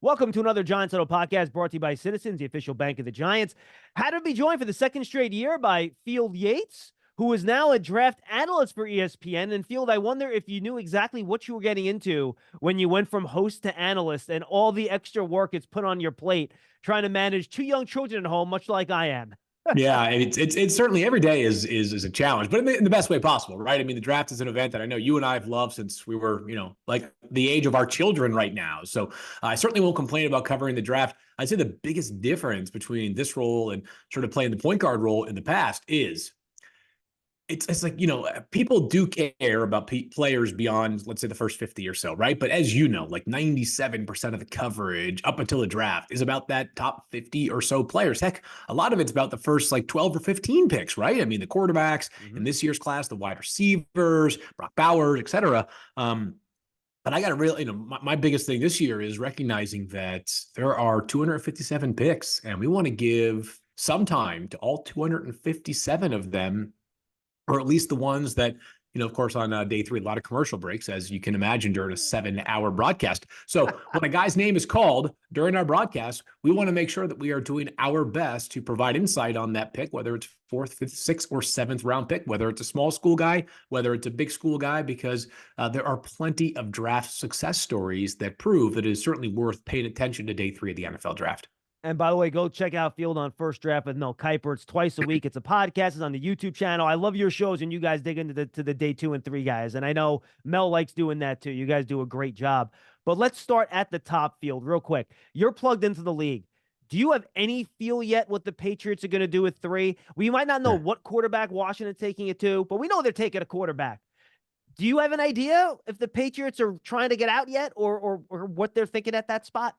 Welcome to another Giants Huddle podcast brought to you by Citizens, the official bank of the Giants. Had to be joined for the second straight year by Field Yates, who is now a draft analyst for ESPN. And Field, I wonder if you knew exactly what you were getting into when you went from host to analyst and all the extra work it's put on your plate trying to manage two young children at home, much like I am. Yeah, it's certainly every day is a challenge, but in the best way possible, right? I mean, the draft is an event that I know you and I have loved since we were, like the age of our children right now. So I certainly won't complain about covering the draft. I'd say the biggest difference between this role and sort of playing the point guard role in the past is it's like, people do care about players beyond, let's say, the first 50 or so, right? But as you know, like 97% of the coverage up until the draft is about that top 50 or so players. Heck, a lot of it's about the first like 12 or 15 picks, right? I mean, the quarterbacks in this year's class, the wide receivers, Brock Bowers, et cetera. But I got to really, my biggest thing this year is recognizing that there are 257 picks, and we want to give some time to all 257 of them, or at least the ones that, of course, on day three, a lot of commercial breaks, as you can imagine, during a 7-hour broadcast. So when a guy's name is called during our broadcast, we want to make sure that we are doing our best to provide insight on that pick, whether it's 4th, 5th, 6th, or 7th round pick, whether it's a small school guy, whether it's a big school guy, because there are plenty of draft success stories that prove that it is certainly worth paying attention to day three of the NFL draft. And by the way, go check out Field on First Draft with Mel Kiper. It's twice a week. It's a podcast. It's on the YouTube channel. I love your shows, and you guys dig into the day 2 and 3 guys. And I know Mel likes doing that too. You guys do a great job. But let's start at the top, Field, real quick. You're plugged into the league. Do you have any feel yet what the Patriots are going to do with 3? We might not know what quarterback Washington's taking it to, but we know they're taking a quarterback. Do you have an idea if the Patriots are trying to get out yet, or what they're thinking at that spot?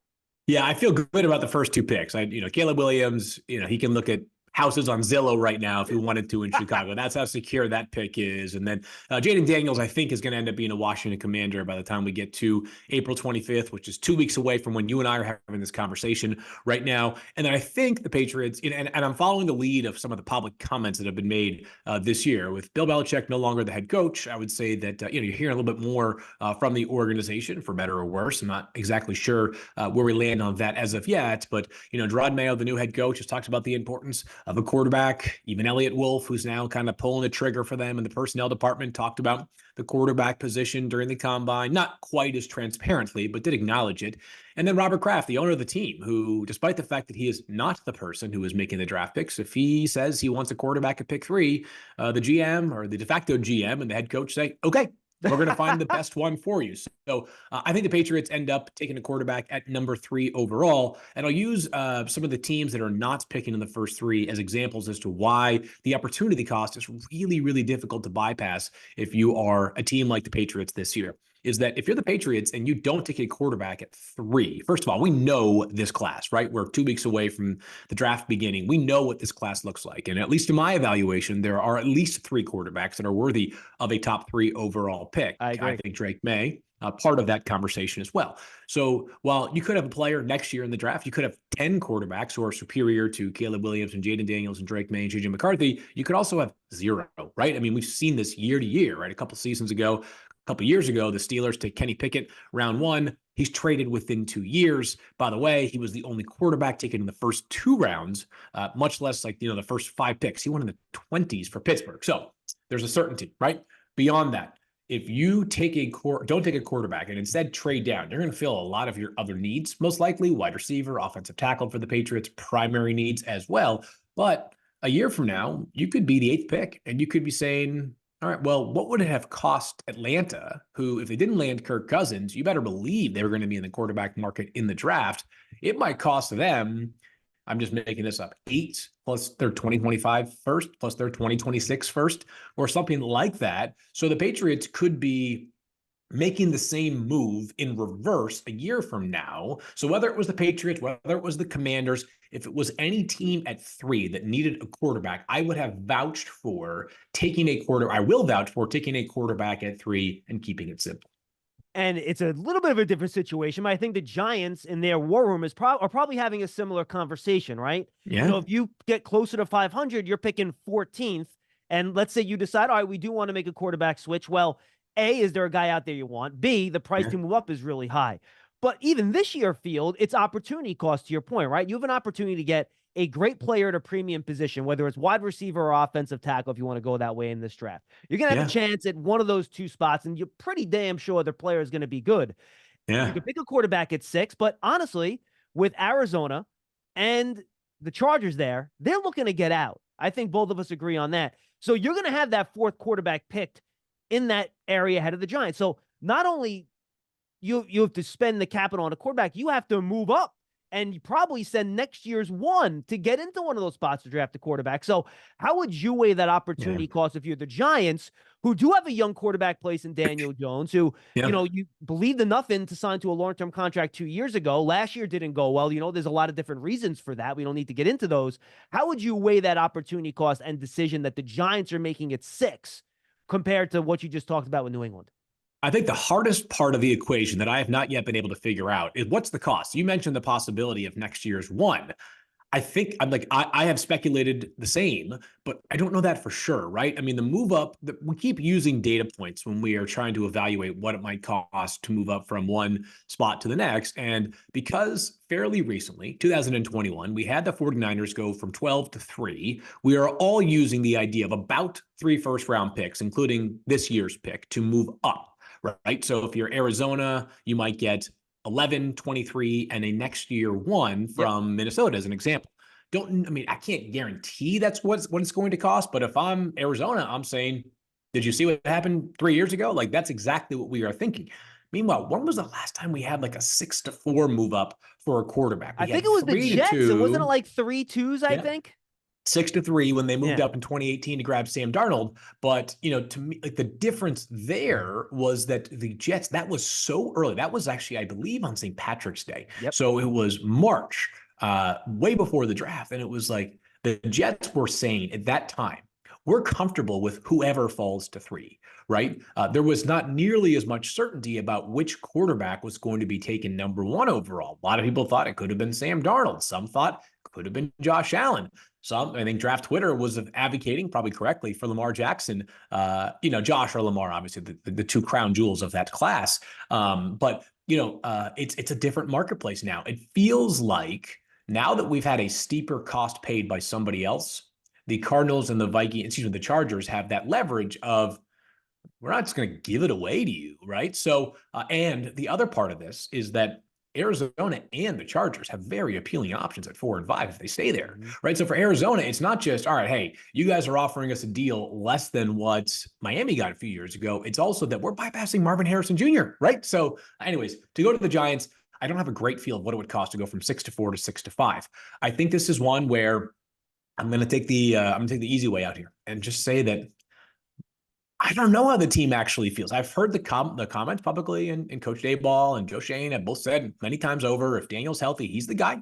Yeah, I feel good about the first 2 picks. Caleb Williams, he can look at houses on Zillow right now if he wanted to in Chicago. That's how secure that pick is. And then Jaden Daniels, I think, is going to end up being a Washington Commander by the time we get to April 25th, which is 2 weeks away from when you and I are having this conversation right now. And then I think the Patriots, and I'm following the lead of some of the public comments that have been made this year with Bill Belichick no longer the head coach. I would say that, you're hearing a little bit more from the organization, for better or worse. I'm not exactly sure where we land on that as of yet, but, Gerard Mayo, the new head coach, has talked about the importance of a quarterback. Even Elliott Wolf, who's now kind of pulling the trigger for them in the personnel department, talked about the quarterback position during the combine, not quite as transparently, but did acknowledge it. And then Robert Kraft, the owner of the team, who, despite the fact that he is not the person who is making the draft picks, if he says he wants a quarterback at pick 3, the GM or the de facto GM and the head coach say, okay, we're going to find the best one for you. So I think the Patriots end up taking a quarterback at number 3 overall. And I'll use some of the teams that are not picking in the first 3 as examples as to why the opportunity cost is really, really difficult to bypass if you are a team like the Patriots this year. Is that if you're the Patriots and you don't take a quarterback at 3, first of all, we know this class, right? We're 2 weeks away from the draft beginning. We know what this class looks like. And at least in my evaluation, there are at least 3 quarterbacks that are worthy of a top 3 overall pick. I think Drake May, part of that conversation as well. So while you could have a player next year in the draft, you could have 10 quarterbacks who are superior to Caleb Williams and Jaden Daniels and Drake May and JJ McCarthy. You could also have 0, right? I mean, we've seen this year to year, right? A couple seasons ago, a couple years ago, the Steelers take Kenny Pickett round 1. He's traded within 2 years. By the way, he was the only quarterback taken in the first 2 rounds, much less like, the first 5 picks. He went in the 20s for Pittsburgh. So there's a certainty, right? Beyond that, if you don't take a quarterback and instead trade down, you're going to fill a lot of your other needs, most likely wide receiver, offensive tackle for the Patriots, primary needs as well. But a year from now, you could be the 8th pick and you could be saying, all right, well, what would it have cost Atlanta, who, if they didn't land Kirk Cousins, you better believe they were going to be in the quarterback market in the draft. It might cost them, I'm just making this up, 8 plus their 2025 first, plus their 2026 first, or something like that. So the Patriots could be making the same move in reverse a year from now. So whether it was the Patriots, whether it was the Commanders, if it was any team at 3 that needed a quarterback, I would have vouched for taking a quarterback. I will vouch for taking a quarterback at 3 and keeping it simple. And it's a little bit of a different situation, but I think the Giants in their war room are probably having a similar conversation, right? Yeah. So if you get closer to 500, you're picking 14th. And let's say you decide, all right, we do want to make a quarterback switch. Well, A, is there a guy out there you want? B, the price to move up is really high. But even this year, Field, it's opportunity cost to your point, right? You have an opportunity to get a great player at a premium position, whether it's wide receiver or offensive tackle, if you want to go that way in this draft. You're going to have a Yeah. chance at one of those two spots, and you're pretty damn sure the player is going to be good. You Yeah. can pick a quarterback at 6, but honestly, with Arizona and the Chargers there, they're looking to get out. I think both of us agree on that. So you're going to have that 4th quarterback picked in that area ahead of the Giants. So not only you have to spend the capital on a quarterback, you have to move up and you probably send next year's one to get into one of those spots to draft a quarterback. So how would you weigh that Yeah. opportunity cost if you're the Giants, who do have a young quarterback place in Daniel Jones, who, Yeah. you believed enough in to sign to a long-term contract 2 years ago. Last year didn't go well. There's a lot of different reasons for that. We don't need to get into those. How would you weigh that opportunity cost and decision that the Giants are making at 6 compared to what you just talked about with New England? I think the hardest part of the equation that I have not yet been able to figure out is what's the cost? You mentioned the possibility of next year's one. I think I have speculated the same, but I don't know that for sure, right? I mean, the move up, we keep using data points when we are trying to evaluate what it might cost to move up from one spot to the next. And because fairly recently, 2021, we had the 49ers go from 12 to 3, we are all using the idea of about 3 first-round picks, including this year's pick, to move up. Right. So if you're Arizona, you might get 11, 23, and a next year 1 from Minnesota as an example. I can't guarantee that's what it's going to cost. But if I'm Arizona, I'm saying, did you see what happened 3 years ago? Like, that's exactly what we are thinking. Meanwhile, when was the last time we had like a 6-4 move up for a quarterback? I think it was the Jets. It wasn't like 3-2s, I think. 6-3 when they moved up in 2018 to grab Sam Darnold. But, to me, like, the difference there was that the Jets, that was so early. That was actually, I believe, on St. Patrick's Day. So it was March, way before the draft. And it was like the Jets were saying at that time, we're comfortable with whoever falls to 3, right? There was not nearly as much certainty about which quarterback was going to be taken number 1 overall. A lot of people thought it could have been Sam Darnold. Some thought it could have been Josh Allen. Some, I think Draft Twitter was advocating, probably correctly, for Lamar Jackson. Josh or Lamar, obviously the 2 crown jewels of that class. But it's a different marketplace now. It feels like now that we've had a steeper cost paid by somebody else, the Cardinals and the Chargers have that leverage of, we're not just going to give it away to you, right? So, and the other part of this is that Arizona and the Chargers have very appealing options at 4 and 5 if they stay there, right? So for Arizona, it's not just, all right, hey, you guys are offering us a deal less than what Miami got a few years ago. It's also that we're bypassing Marvin Harrison Jr., right? So anyways, to go to the Giants, I don't have a great feel of what it would cost to go from 6-4 to 6-5. I think this is one where I'm going to take the easy way out here and just say that I don't know how the team actually feels. I've heard the comments publicly, and Coach Dayball and Joe Shane have both said many times over, if Daniel's healthy, he's the guy.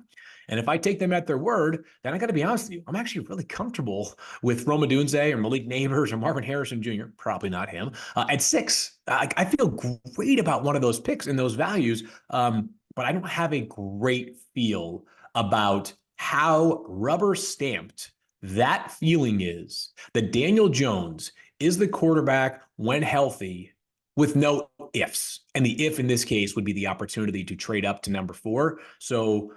And if I take them at their word, then I got to be honest with you, I'm actually really comfortable with Rome Odunze or Malik Neighbors or Marvin Harrison Jr., probably not him, at 6. I feel great about one of those picks and those values, but I don't have a great feel about how rubber stamped that feeling is that Daniel Jones is the quarterback when healthy with no ifs. And the if in this case would be the opportunity to trade up to number 4. So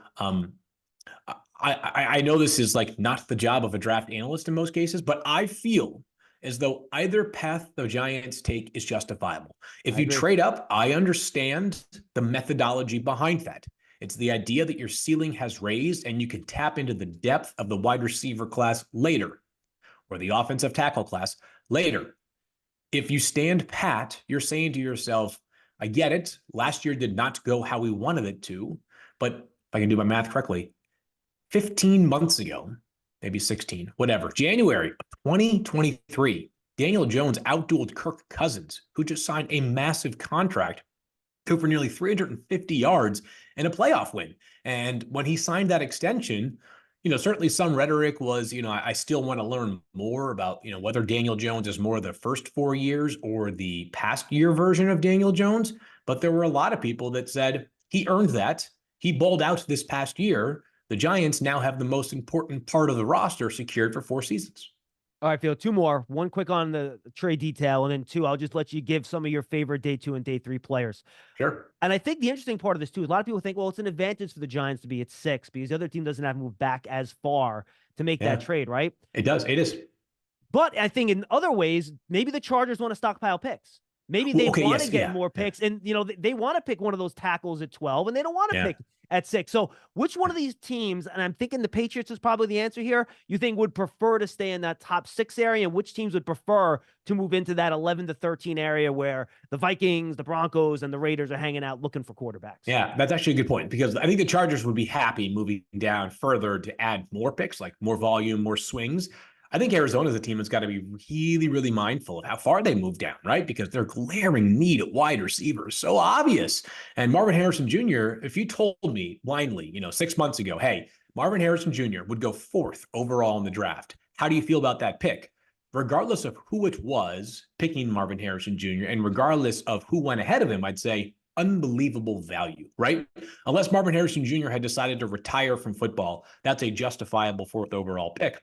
I know this is like not the job of a draft analyst in most cases, but I feel as though either path the Giants take is justifiable. If you trade up, I understand the methodology behind that. It's the idea that your ceiling has raised and you can tap into the depth of the wide receiver class later, or the offensive tackle class later. If you stand pat, you're saying to yourself, I get it. Last year did not go how we wanted it to, but if I can do my math correctly, 15 months ago, maybe 16, whatever, January of 2023, Daniel Jones outdueled Kirk Cousins, who just signed a massive contract for nearly 350 yards and a playoff win. And when he signed that extension, certainly some rhetoric was, I still want to learn more about, whether Daniel Jones is more the first 4 years or the past year version of Daniel Jones. But there were a lot of people that said he earned that. He balled out this past year. The Giants now have the most important part of the roster secured for 4 seasons. All right, Phil, two more. One quick on the trade detail, and then two, I'll just let you give some of your favorite day 2 and day 3 players. Sure. And I think the interesting part of this too is a lot of people think, well, it's an advantage for the Giants to be at 6 because the other team doesn't have to move back as far to make that Yeah, trade, right? it does. It is. But I think in other ways, maybe the Chargers want to stockpile picks. Maybe Well, they okay. want to Yes. get Yeah. more Yeah. picks, and they want to pick one of those tackles at 12, and they don't want to Yeah. pick at 6. So, which one of these teams, and I'm thinking the Patriots is probably the answer here, you think would prefer to stay in that top 6 area, and which teams would prefer to move into that 11 to 13 area where the Vikings, the Broncos, and the Raiders are hanging out looking for quarterbacks? Yeah, that's actually a good point because I think the Chargers would be happy moving down further to add more picks, like more volume, more swings. I think Arizona is a team that's got to be really, really mindful of how far they move down, right? Because their glaring need at wide receiver is so obvious. And Marvin Harrison Jr., if you told me blindly, 6 months ago, hey, Marvin Harrison Jr. would go 4th overall in the draft, how do you feel about that pick? Regardless of who it was picking Marvin Harrison Jr., and regardless of who went ahead of him, I'd say unbelievable value, right? Unless Marvin Harrison Jr. had decided to retire from football, that's a justifiable 4th overall pick.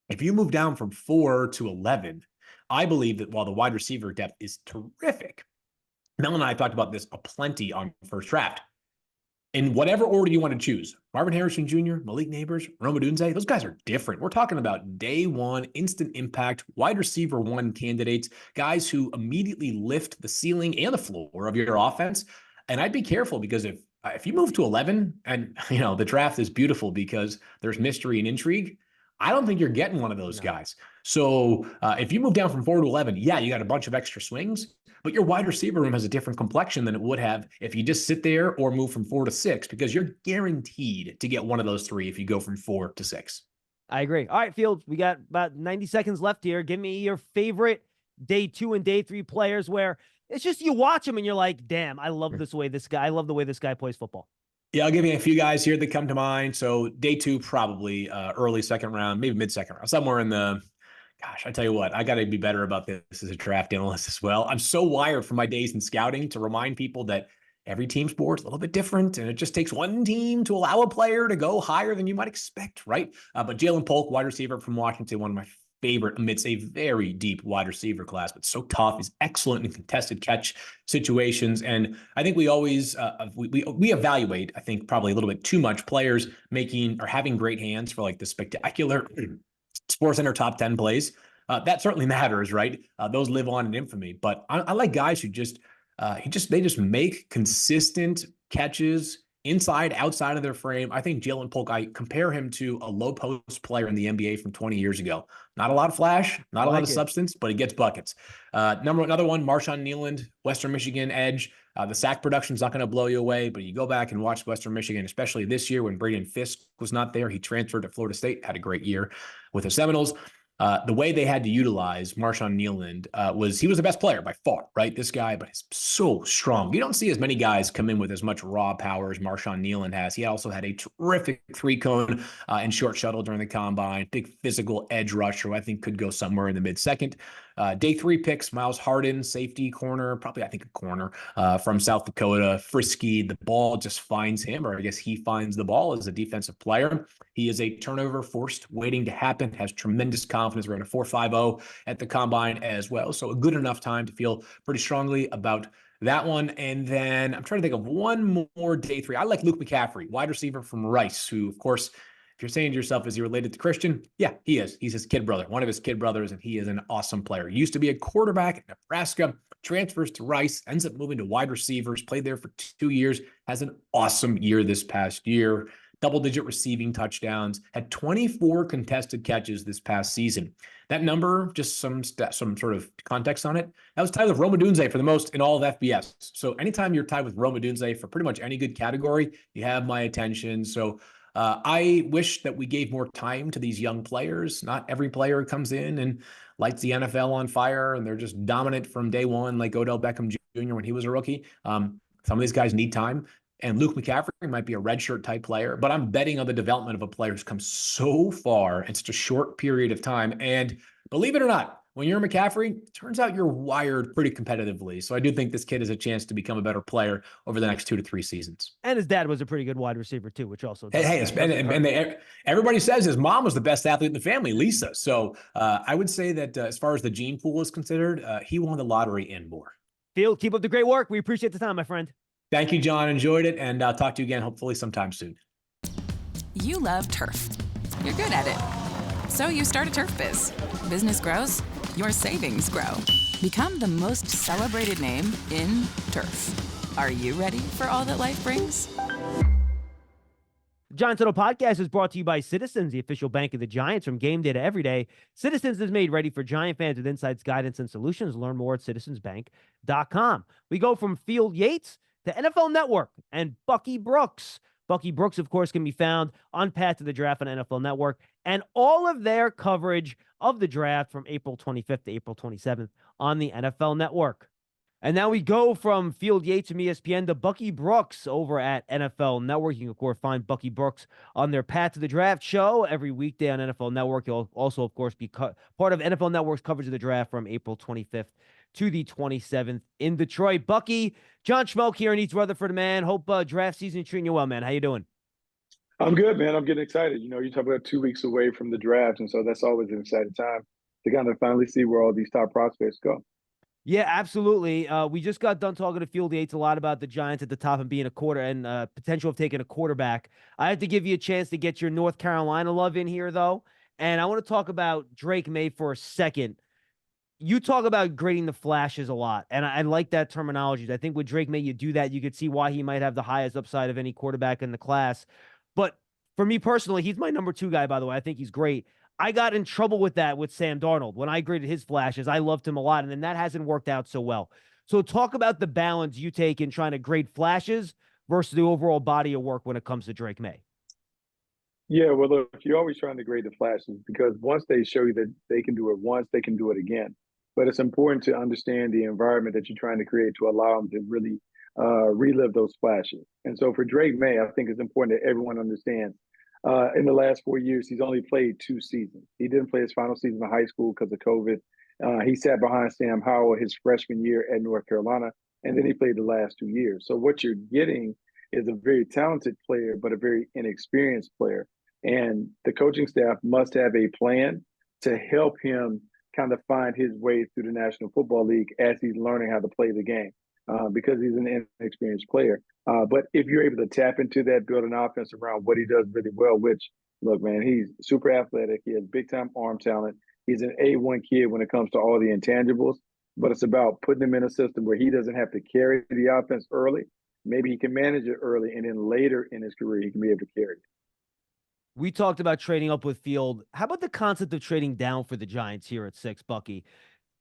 If you move down from 4 to 11, I believe that while the wide receiver depth is terrific, Mel and I talked about this aplenty on first draft. In whatever order you want to choose, Marvin Harrison Jr., Malik Neighbors, Rome Odunze, those guys are different. We're talking about day 1, instant impact, wide receiver 1 candidates, guys who immediately lift the ceiling and the floor of your offense. And I'd be careful because if you move to 11 and the draft is beautiful because there's mystery and intrigue, I don't think you're getting one of those guys. So if you move down from 4 to 11, yeah, you got a bunch of extra swings, but your wide receiver room has a different complexion than it would have if you just sit there or move from 4 to 6, because you're guaranteed to get one of those 3 if you go from 4 to 6. I agree. All right, Fields, we got about 90 seconds left here. Give me your favorite day 2 and day 3 players where it's just you watch them and you're like, damn, I love the way this guy plays football. Yeah, I'll give you a few guys here that come to mind. So day 2, probably early second round, maybe mid-second round, somewhere in the, gosh, I tell you what, I got to be better about this as a draft analyst as well. I'm so wired from my days in scouting to remind people that every team sport's a little bit different, and it just takes one team to allow a player to go higher than you might expect, right? But Jalen Polk, wide receiver from Washington, one of my favorite amidst a very deep wide receiver class, but so tough. He's excellent in contested catch situations. And I think we always, we evaluate, I think probably a little bit too much players making or having great hands for like the spectacular SportsCenter top 10 plays. That certainly matters, right? Those live on in infamy, but I like guys who they just make consistent catches inside, outside of their frame. I think Jalen Polk, I compare him to a low post player in the NBA from 20 years ago. Not a lot of flash, not a lot of substance, but he gets buckets. Another one, Marshawn Kneeland, Western Michigan edge. The sack production is not going to blow you away, but you go back and watch Western Michigan, especially this year when Braden Fisk was not there. He transferred to Florida State, had a great year with the Seminoles. The way they had to utilize Marshawn Kneeland he was the best player by far, right? This guy, but he's so strong. You don't see as many guys come in with as much raw power as Marshawn Kneeland has. He also had a terrific 3-cone and short shuttle during the combine, big physical edge rusher who I think could go somewhere in the mid-second. Day 3 picks, Miles Harden, safety corner, probably I think a corner from South Dakota, frisky. The ball just finds him, or I guess he finds the ball as a defensive player. He is a turnover forced waiting to happen, has tremendous confidence. We're at a 4.50 at the combine as well. So a good enough time to feel pretty strongly about that one. And then I'm trying to think of one more day 3. I like Luke McCaffrey, wide receiver from Rice, who, of course, if you're saying to yourself, is he related to Christian? Yeah, he is. He's his kid brother, one of his kid brothers, and he is an awesome player. He used to be a quarterback at Nebraska, transfers to Rice, ends up moving to wide receivers, played there for 2 years, has an awesome year this past year. Double-digit receiving touchdowns, had 24 contested catches this past season. That number, just some sort of context on it, that was tied with Rome Odunze for the most in all of FBS. So anytime you're tied with Rome Odunze for pretty much any good category, you have my attention. So I wish that we gave more time to these young players. Not every player comes in and lights the NFL on fire, and they're just dominant from day one, like Odell Beckham Jr. when he was a rookie. Some of these guys need time. And Luke McCaffrey might be a redshirt type player, but I'm betting on the development of a player who's come so far in such a short period of time. And believe it or not, when you're McCaffrey, turns out you're wired pretty competitively. So I do think this kid has a chance to become a better player over the next 2 to 3 seasons. And his dad was a pretty good wide receiver too, which also Hey, everybody says his mom was the best athlete in the family, Lisa. So I would say that as far as the gene pool is considered, he won the lottery and more. Field, keep up the great work. We appreciate the time, my friend. Thank you, John. Enjoyed it. And I'll talk to you again, hopefully sometime soon. You love turf. You're good at it. So you start a turf biz. Business grows, your savings grow. Become the most celebrated name in turf. Are you ready for all that life brings? Giants Huddle podcast is brought to you by Citizens, the official bank of the Giants. From game day to every day, Citizens is made ready for Giant fans with insights, guidance, and solutions. Learn more at citizensbank.com. We go from Field Yates to NFL Network and Bucky Brooks. Bucky Brooks, of course, can be found on Path to the Draft on NFL Network, and all of their coverage of the draft from April 25th to April 27th on the NFL Network. And now we go from Field Yates from ESPN to Bucky Brooks over at NFL Network. You can, of course, find Bucky Brooks on their Path to the Draft show every weekday on NFL Network. He'll also, of course, be part of NFL Network's coverage of the draft from April 25th to the 27th in Detroit. Bucky, John Schmeelk here in East Rutherford, man. Hope draft season treating you well, man. How you doing? I'm good, man. I'm getting excited. You talk about 2 weeks away from the draft, and so that's always an exciting time to kind of finally see where all these top prospects go. Yeah, absolutely. We just got done talking to Field Yates a lot about the Giants at the top and being a quarter and potential of taking a quarterback. I have to give you a chance to get your North Carolina love in here, though. And I want to talk about Drake May for a second. You talk about grading the flashes a lot, and I like that terminology. I think with Drake May, you do that. You could see why he might have the highest upside of any quarterback in the class. But for me personally, he's my number 2 guy, by the way. I think he's great. I got in trouble with that with Sam Darnold. When I graded his flashes, I loved him a lot, and then that hasn't worked out so well. So talk about the balance you take in trying to grade flashes versus the overall body of work when it comes to Drake May. Yeah, well, look, you're always trying to grade the flashes because once they show you that they can do it once, they can do it again. But it's important to understand the environment that you're trying to create to allow them to really relive those flashes. And so for Drake May, I think it's important that everyone understands in the last 4 years, he's only played 2 seasons. He didn't play his final season of high school because of COVID. He sat behind Sam Howell his freshman year at North Carolina, and then he played the last 2 years. So what you're getting is a very talented player, but a very inexperienced player. And the coaching staff must have a plan to help him kind of find his way through the National Football League as he's learning how to play the game because he's an inexperienced player. But if you're able to tap into that, build an offense around what he does really well, which, look, man, he's super athletic. He has big-time arm talent. He's an A1 kid when it comes to all the intangibles. But it's about putting him in a system where he doesn't have to carry the offense early. Maybe he can manage it early, and then later in his career, he can be able to carry it. We talked about trading up with Field. How about the concept of trading down for the Giants here at 6, Bucky?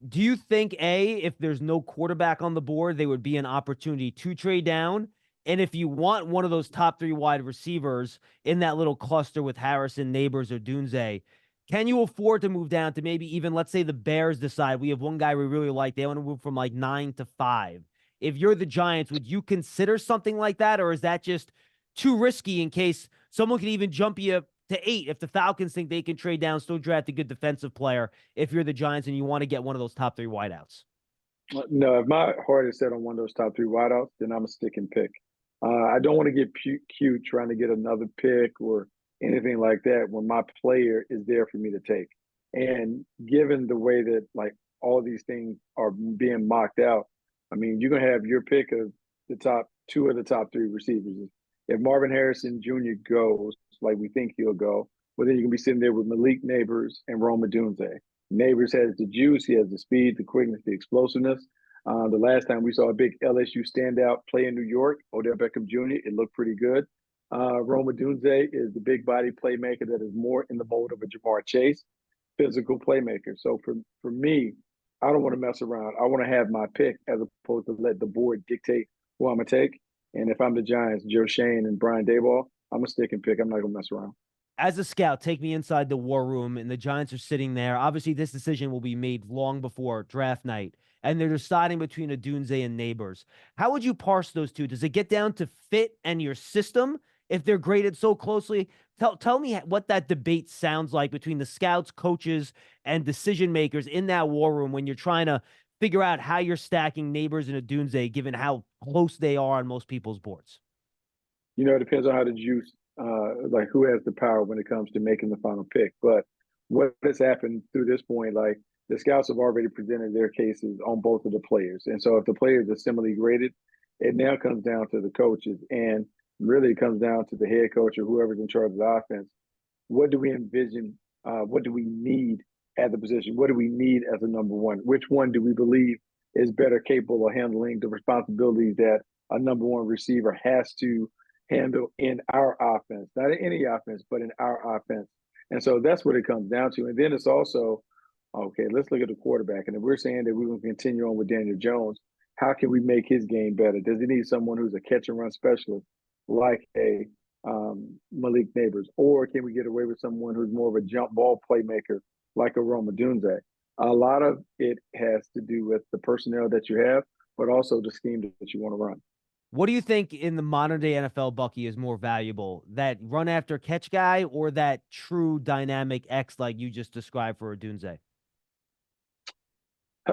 Do you think, A, if there's no quarterback on the board, there would be an opportunity to trade down? And if you want one of those top 3 wide receivers in that little cluster with Harrison, Neighbors, or Dunze, can you afford to move down to maybe even, let's say the Bears decide we have one guy we really like. They want to move from like 9 to 5. If you're the Giants, would you consider something like that? Or is that just too risky in case someone could even jump you to 8 if the Falcons think they can trade down, still draft a good defensive player if you're the Giants and you want to get one of those top 3 wideouts? No, if my heart is set on one of those top 3 wideouts, then I'm a stick and pick. I don't want to get cute trying to get another pick or anything like that when my player is there for me to take. And given the way that like all these things are being mocked out, I mean, you're going to have your pick of the top 2 of the top 3 receivers. If Marvin Harrison Jr. goes like we think he'll go, well, then you can be sitting there with Malik Neighbors and Rome Odunze. Neighbors has the juice, he has the speed, the quickness, the explosiveness. The last time we saw a big LSU standout play in New York, Odell Beckham Jr., it looked pretty good. Rome Odunze is the big body playmaker that is more in the mold of a Jamar Chase, physical playmaker. So for me, I don't want to mess around. I want to have my pick as opposed to let the board dictate who I'm going to take. And if I'm the Giants, Joe Shane and Brian Daboll, I'm going to stick and pick. I'm not going to mess around. As a scout, take me inside the war room, and the Giants are sitting there. Obviously, this decision will be made long before draft night, and they're deciding between Odunze and Neighbors. How would you parse those two? Does it get down to fit and your system if they're graded so closely Tell me what that debate sounds like between the scouts, coaches, and decision makers in that war room when you're trying to figure out how you're stacking Neighbors and Odunze, given how close they are on most people's boards. It depends on how the juice, like who has the power when it comes to making the final pick. But what has happened through this point, like the scouts have already presented their cases on both of the players. And so if the players are similarly graded, it now comes down to the coaches. And really it comes down to the head coach or whoever's in charge of the offense. What do we envision? What do we need at the position? What do we need as a number one? Which one do we believe is better capable of handling the responsibilities that a number one receiver has to handle in our offense, not in any offense, but in our offense. And so that's what it comes down to. And then it's also, okay, let's look at the quarterback. And if we're saying that we're going to continue on with Daniel Jones, how can we make his game better? Does he need someone who's a catch and run specialist like a Malik Neighbors? Or can we get away with someone who's more of a jump ball playmaker like a Rome Odunze? A lot of it has to do with the personnel that you have, but also the scheme that you want to run. What do you think in the modern day NFL, Bucky, is more valuable? That run after catch guy or that true dynamic X like you just described for Odunze?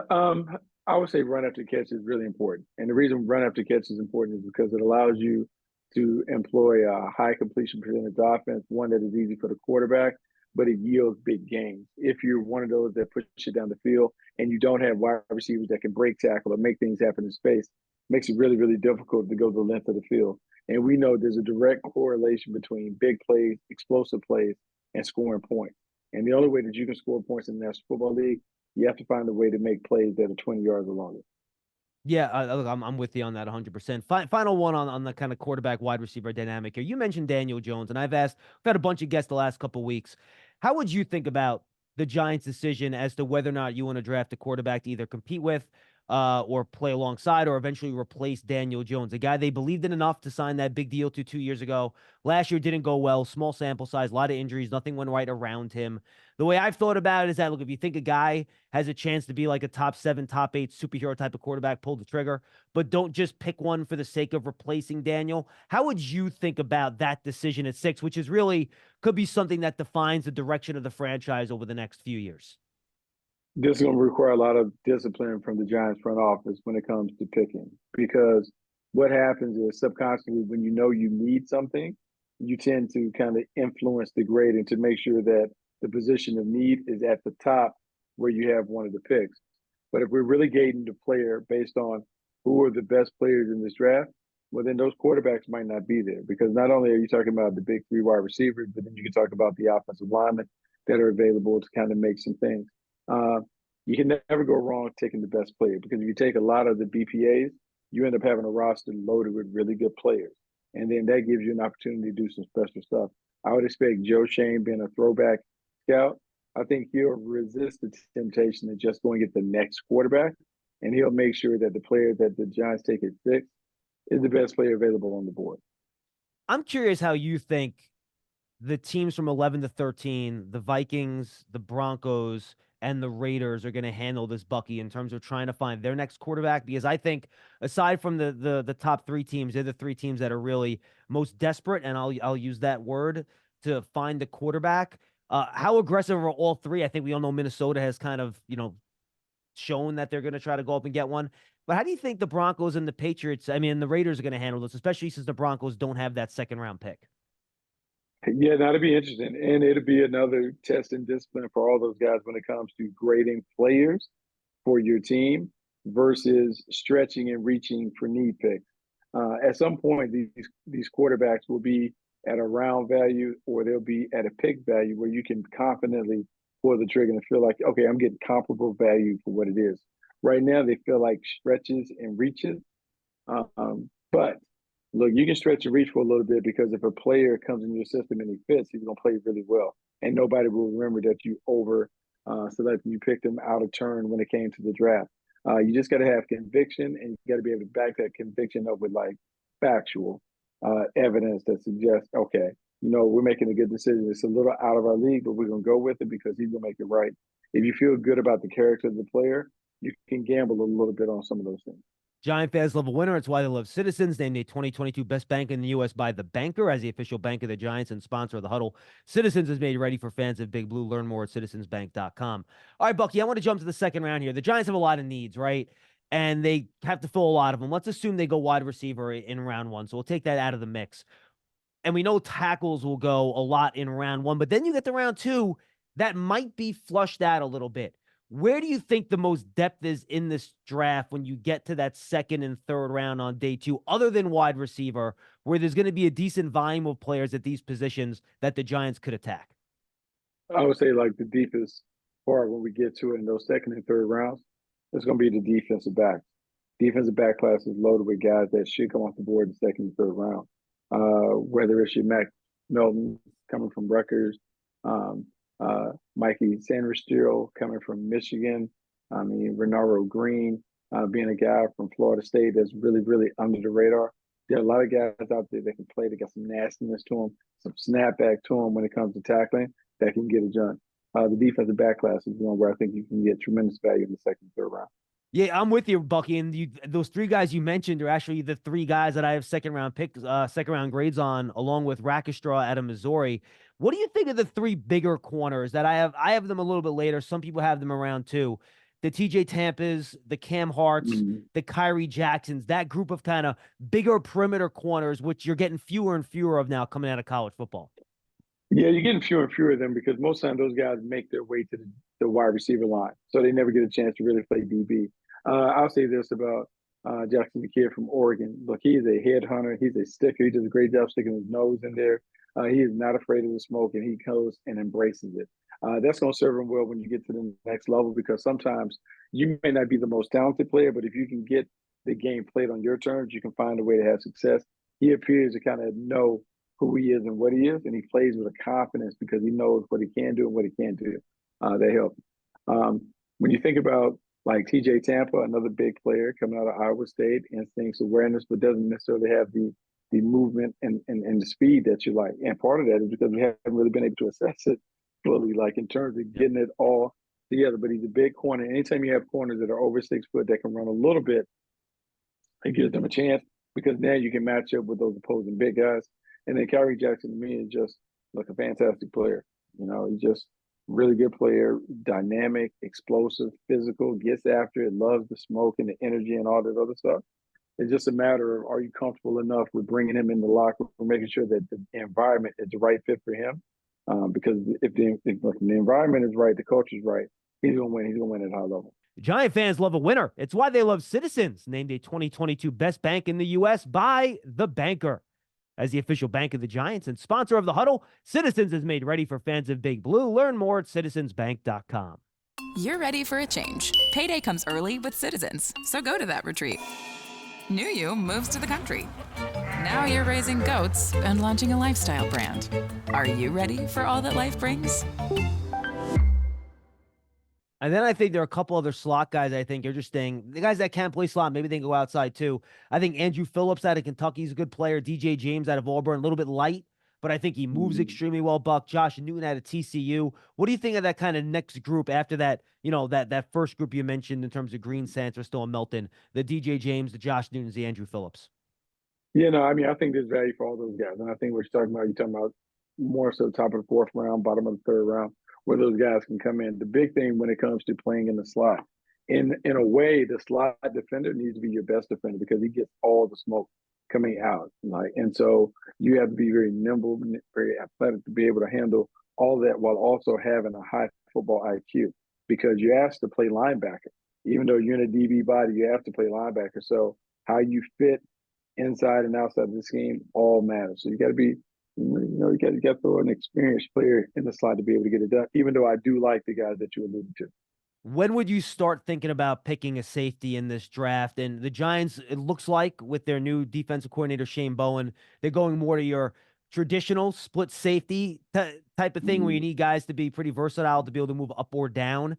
I would say run after catch is really important. And the reason run after catch is important is because it allows you to employ a high completion percentage offense, one that is easy for the quarterback, but it yields big gains. If you're one of those that push it down the field and you don't have wide receivers that can break tackle or make things happen in space, makes it really, really difficult to go the length of the field. And we know there's a direct correlation between big plays, explosive plays, and scoring points. And the only way that you can score points in the National Football League, you have to find a way to make plays that are 20 yards or longer. Yeah, I'm with you on that 100%. Final one on the kind of quarterback wide receiver dynamic here. You mentioned Daniel Jones, and we've had a bunch of guests the last couple of weeks. How would you think about the Giants' decision as to whether or not you want to draft a quarterback to either compete with or play alongside or eventually replace Daniel Jones, a guy they believed in enough to sign that big deal to 2 years ago? Last year didn't go well, small sample size, a lot of injuries, nothing went right around him. The way I've thought about it is that, look, if you think a guy has a chance to be like a top 7, top 8 superhero type of quarterback, pull the trigger, but don't just pick one for the sake of replacing Daniel. How would you think about that decision at 6, which is really could be something that defines the direction of the franchise over the next few years? This is going to require a lot of discipline from the Giants front office when it comes to picking, because what happens is subconsciously when you know you need something, you tend to kind of influence the grading to make sure that the position of need is at the top where you have one of the picks. But if we're really gating the player based on who are the best players in this draft, well, then those quarterbacks might not be there, because not only are you talking about the big 3 wide receivers, but then you can talk about the offensive linemen that are available to kind of make some things. You can never go wrong taking the best player, because if you take a lot of the BPAs, you end up having a roster loaded with really good players. And then that gives you an opportunity to do some special stuff. I would expect Joe Shane, being a throwback scout, I think he'll resist the temptation to just go and get the next quarterback. And he'll make sure that the player that the Giants take at 6 is the best player available on the board. I'm curious how you think the teams from 11 to 13, the Vikings, the Broncos, and the Raiders are going to handle this, Bucky, in terms of trying to find their next quarterback. Because I think aside from the top 3 teams, they're the 3 teams that are really most desperate, and I'll use that word, to find the quarterback. How aggressive are all 3? I think we all know Minnesota has kind of, shown that they're going to try to go up and get one. But how do you think the Broncos and the Patriots, the Raiders are going to handle this, especially since the Broncos don't have that second-round pick? Yeah, that'll be interesting. And it'll be another test and discipline for all those guys when it comes to grading players for your team versus stretching and reaching for need picks. At some point, these quarterbacks will be at a round value, or they'll be at a pick value where you can confidently pull the trigger and feel like, okay, I'm getting comparable value for what it is. Right now, they feel like stretches and reaches. But look, you can stretch and reach for a little bit, because if a player comes in your system and he fits, he's going to play really well. And nobody will remember that you selected, you picked him out of turn when it came to the draft. You just got to have conviction, and you got to be able to back that conviction up with like factual evidence that suggests, okay, we're making a good decision. It's a little out of our league, but we're going to go with it because he's going to make it right. If you feel good about the character of the player, you can gamble a little bit on some of those things. Giant fans love a winner. It's why they love Citizens. Named a 2022 Best Bank in the U.S. by The Banker as the official bank of the Giants and sponsor of the Huddle. Citizens is made ready for fans of Big Blue. Learn more at citizensbank.com. All right, Bucky, I want to jump to the second round here. The Giants have a lot of needs, right? And they have to fill a lot of them. Let's assume they go wide receiver in round one. So we'll take that out of the mix. And we know tackles will go a lot in round one, but then you get to round two, that might be flushed out a little bit. Where do you think the most depth is in this draft when you get to that second and third round on day two, other than wide receiver, where there's going to be a decent volume of players at these positions that the Giants could attack? I would say like the deepest part when we get to it in those second and third rounds, it's going to be the defensive back. Defensive back class is loaded with guys that should come off the board in the second and third round. Whether it's your Mac Melton coming from Rutgers, Mikey Sanders-Steele coming from Michigan, Renaro Green being a guy from Florida State that's really, really under the radar. There are a lot of guys out there that can play. They got some nastiness to them, some snapback to them when it comes to tackling that can get it done. The defensive back class is one where I think you can get tremendous value in the second and third round. Yeah, I'm with you, Bucky. And those three guys you mentioned are actually the three guys that I have second round grades on, along with Rackstraw out of Missouri. What do you think of the three bigger corners that I have? I have them a little bit later. Some people have them around two. The TJ Tampas, the Cam Harts, the Kyrie Jacksons, that group of kind of bigger perimeter corners, which you're getting fewer and fewer of now coming out of college football. Yeah, you're getting fewer and fewer of them because most of the time those guys make their way to the wide receiver line. So they never get a chance to really play DB. I'll say this about Jackson, the kid from Oregon. Look, he's a headhunter. He's a sticker. He does a great job sticking his nose in there. He is not afraid of the smoke, and he goes and embraces it. That's going to serve him well when you get to the next level because sometimes you may not be the most talented player, but if you can get the game played on your terms, you can find a way to have success. He appears to kind of know who he is and what he is, and he plays with a confidence because he knows what he can do and what he can't do. They help. When you think about like TJ Tampa, another big player coming out of Iowa State, instincts, awareness, but doesn't necessarily have the movement and the speed that you like. And part of that is because we haven't really been able to assess it fully, like in terms of getting it all together. But he's a big corner. Anytime you have corners that are over 6 foot that can run a little bit, it gives them a chance because now you can match up with those opposing big guys. And then Kyrie Jackson to me is just like a fantastic player. You know, he's just really good player, dynamic, explosive, physical, gets after it, loves the smoke and the energy and all that other stuff. It's just a matter of, are you comfortable enough with bringing him in the locker room, making sure that the environment is the right fit for him? Because if the environment is right, the culture is right, he's going to win. He's going to win at a high level. Giant fans love a winner. It's why they love Citizens, named a 2022 Best Bank in the U.S. by The Banker. As the official bank of the Giants and sponsor of the Huddle, Citizens is made ready for fans of Big Blue. Learn more at citizensbank.com. You're ready for a change. Payday comes early with Citizens, so go to that retreat. New you moves to the country. Now you're raising goats and launching a lifestyle brand. Are you ready for all that life brings? And then I think there are a couple other slot guys I think are just staying. The guys that can't play slot, maybe they can go outside too. I think Andrew Phillips out of Kentucky is a good player. DJ James out of Auburn, a little bit light, but I think he moves extremely well. Buck, Josh Newton out of TCU. What do you think of that kind of next group after that, you know, that first group you mentioned in terms of Green, Santos, and Melton, the DJ James, the Josh Newtons, the Andrew Phillips? Yeah, no, I mean, I think there's value for all those guys. And I think what you're talking about more so top of the fourth round, bottom of the third round, where those guys can come in. The big thing when it comes to playing in the slot, in a way, the slot defender needs to be your best defender because he gets all the smoke coming out. And so you have to be very nimble, very athletic to be able to handle all that while also having a high football IQ because you're asked to play linebacker. Even though you're in a DB body, you have to play linebacker. So how you fit inside and outside of this game all matters. So you got to be, you got to throw an experienced player in the slot to be able to get it done, even though I do like the guys that you alluded to. When would you start thinking about picking a safety in this draft? And the Giants, it looks like with their new defensive coordinator, Shane Bowen, they're going more to your traditional split safety type of thing where you need guys to be pretty versatile to be able to move up or down.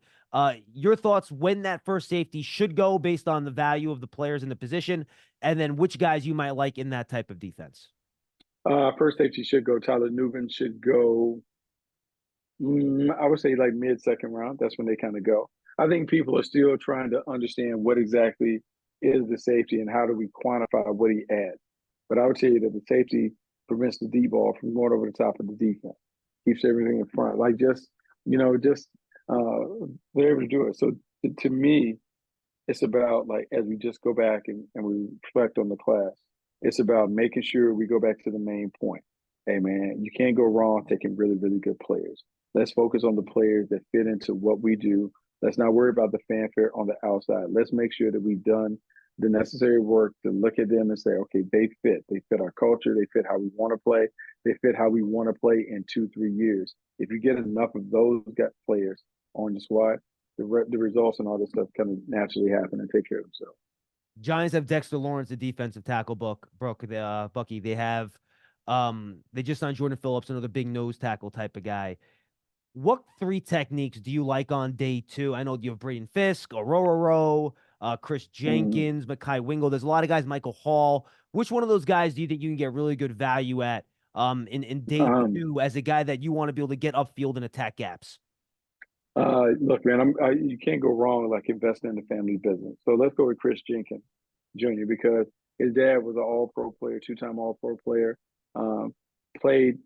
Your thoughts when that first safety should go based on the value of the players in the position, and then which guys you might like in that type of defense? First safety should go. Tyler Newman should go. I would say like mid-second round. That's when they kind of go. I think people are still trying to understand what exactly is the safety and how do we quantify what he adds. But I would say that the safety prevents the deep ball from going over the top of the defense, keeps everything in front. Like they're able to do it. So to me, it's about like as we just go back and we reflect on the class, it's about making sure we go back to the main point. Hey man, you can't go wrong taking really, really good players. Let's focus on the players that fit into what we do. Let's not worry about the fanfare on the outside. Let's make sure that we've done the necessary work to look at them and say, okay, they fit. They fit our culture. They fit how we want to play. They fit how we want to play in 2-3 years. If you get enough of those players on your squad, the results and all this stuff kind of naturally happen and take care of themselves. Giants have Dexter Lawrence, the defensive tackle. Bucky. They have they just signed Jordan Phillips, another big nose tackle type of guy. What 3 techniques do you like on day 2? I know you have Braden Fisk, Aurora, Chris Jenkins, Mekhi Wingo. There's a lot of guys, Michael Hall. Which one of those guys do you think you can get really good value at in day 2 as a guy that you want to be able to get upfield and attack gaps? Look, man, you can't go wrong like investing in the family business. So let's go with Chris Jenkins Jr. because his dad was an All-Pro player, 2-time All-Pro player, played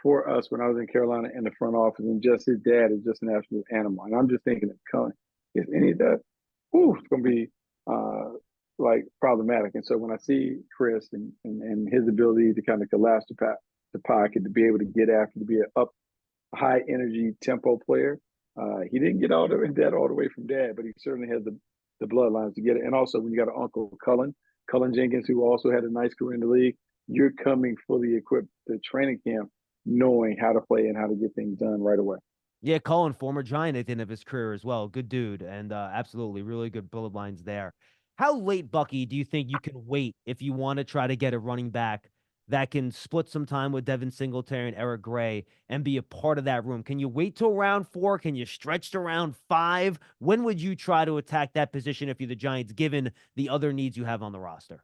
for us when I was in Carolina in the front office, and just his dad is just an absolute animal. And I'm just thinking, if any of that, it's going to be like problematic. And so when I see Chris and his ability to kind of collapse the pocket, to be able to get after, to be an high energy tempo player, he didn't get all the way from dad, but he certainly has the bloodlines to get it. And also when you got an uncle Cullen Jenkins, who also had a nice career in the league, you're coming fully equipped to training camp knowing how to play and how to get things done right away. Yeah, Cullen, former Giant at the end of his career as well. Good dude, and absolutely really good bloodlines there. How late, Bucky, do you think you can wait if you want to try to get a running back that can split some time with Devin Singletary and Eric Gray and be a part of that room? Can you wait till round 4? Can you stretch to round 5? When would you try to attack that position if you're the Giants, given the other needs you have on the roster?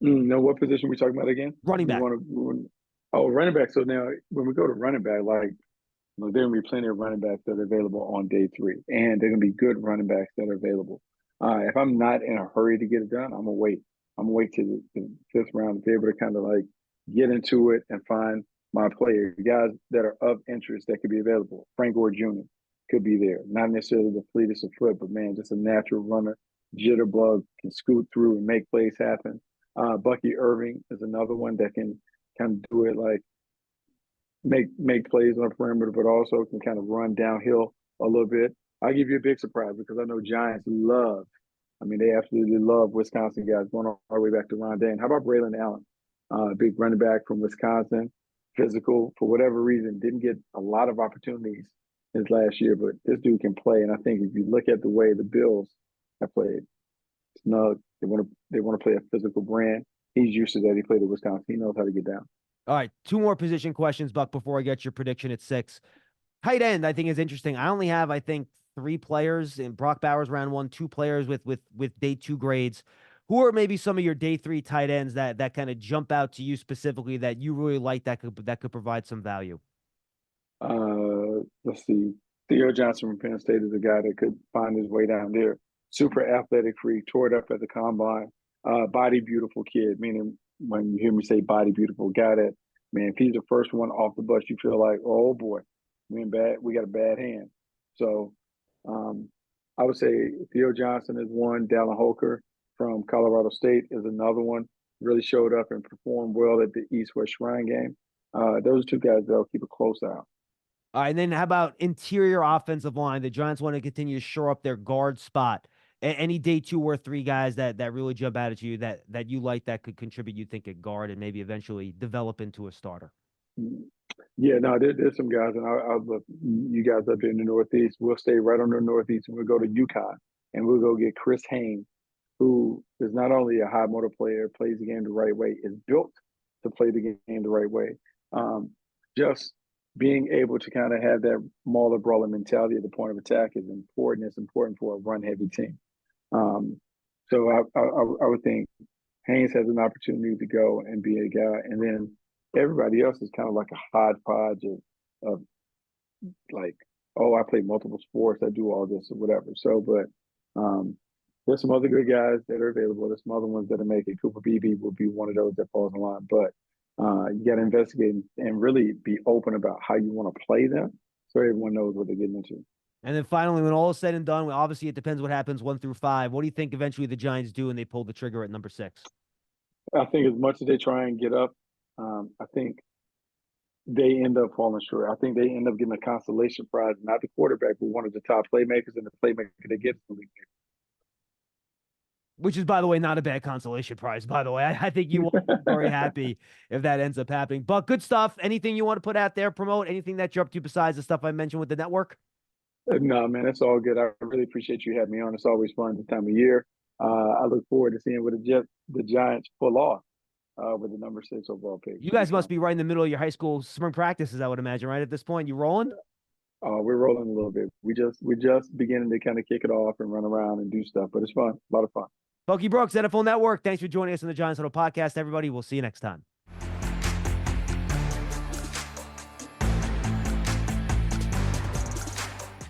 No, what position are we talking about again? Running back. Running back. So now when we go to running back, there are going to be plenty of running backs that are available on day 3, and they're going to be good running backs that are available. If I'm not in a hurry to get it done, I'm going to wait. I'm going to wait till the 5th round to be able to kind of like get into it and find my players, guys that are of interest that could be available. Frank Gore Jr. could be there. Not necessarily the fleetest of foot, but man, just a natural runner, jitterbug, can scoot through and make plays happen. Bucky Irving is another one that can kind of do it, like make plays on the perimeter, but also can kind of run downhill a little bit. I'll give you a big surprise because I know Giants they absolutely love Wisconsin guys going all the way back to Ron Dane. How about Braylon Allen, big running back from Wisconsin, physical, for whatever reason, didn't get a lot of opportunities his last year, but this dude can play. And I think if you look at the way the Bills have played, snug, they want to play a physical brand. He's used to that. He played at Wisconsin. He knows how to get down. All right, 2 more position questions, Buck, before I get your prediction at 6. Tight end, I think, is interesting. I only have, 3 players in Brock Bowers round 1, 2 players with day 2 grades. Who are maybe some of your day 3 tight ends that kind of jump out to you specifically that you really like that could provide some value? Let's see. Theo Johnson from Penn State is a guy that could find his way down there. Super athletic freak, tore it up at the combine. Body beautiful kid, meaning when you hear me say body beautiful, guy that, man, if he's the first one off the bus, you feel like, oh boy, we got a bad hand. So I would say Theo Johnson is one. Dallin Holker from Colorado State is another one. Really showed up and performed well at the East-West Shrine game. Those are 2 guys that I'll keep a close eye on. All right, and then how about interior offensive line? The Giants want to continue to shore up their guard spot. Any day 2 or 3 guys that really jump out at you that you like that could contribute, you think, at guard and maybe eventually develop into a starter? Yeah, no, there's some guys, and I'll look, you guys up in the Northeast. We'll stay right on the Northeast, and we'll go to UConn, and we'll go get Chris Haynes, who is not only a high motor player, plays the game the right way, is built to play the game the right way. Just being able to kind of have that mauler brawler mentality at the point of attack is important. It's important for a run-heavy team. So I would think Haynes has an opportunity to go and be a guy, and then everybody else is kind of like a hodgepodge of like, oh, I play multiple sports, I do all this or whatever. So, but There's some other good guys that are available. There's some other ones that are making. Cooper Beebe will be one of those that falls in line. But you got to investigate and really be open about how you want to play them so everyone knows what they're getting into. And then finally, when all is said and done, obviously it depends what happens 1 through 5. What do you think eventually the Giants do when they pull the trigger at number 6? I think as much as they try and get up, I think they end up falling short. I think they end up getting a consolation prize, not the quarterback, but one of the top playmakers, and the playmaker they get is the league. Which is, by the way, not a bad consolation prize, by the way. I think you will be very happy if that ends up happening. But good stuff. Anything you want to put out there, promote, anything that you're up to besides the stuff I mentioned with the network? No, man, it's all good. I really appreciate you having me on. It's always fun this time of year. I look forward to seeing what the Giants pull off with the number 6 overall pick. You guys must be right in the middle of your high school spring practices, I would imagine, right at this point. You rolling? We're rolling a little bit. We just beginning to kind of kick it off and run around and do stuff, but it's fun. A lot of fun. Bucky Brooks, NFL Network. Thanks for joining us on the Giants Huddle podcast, everybody. We'll see you next time.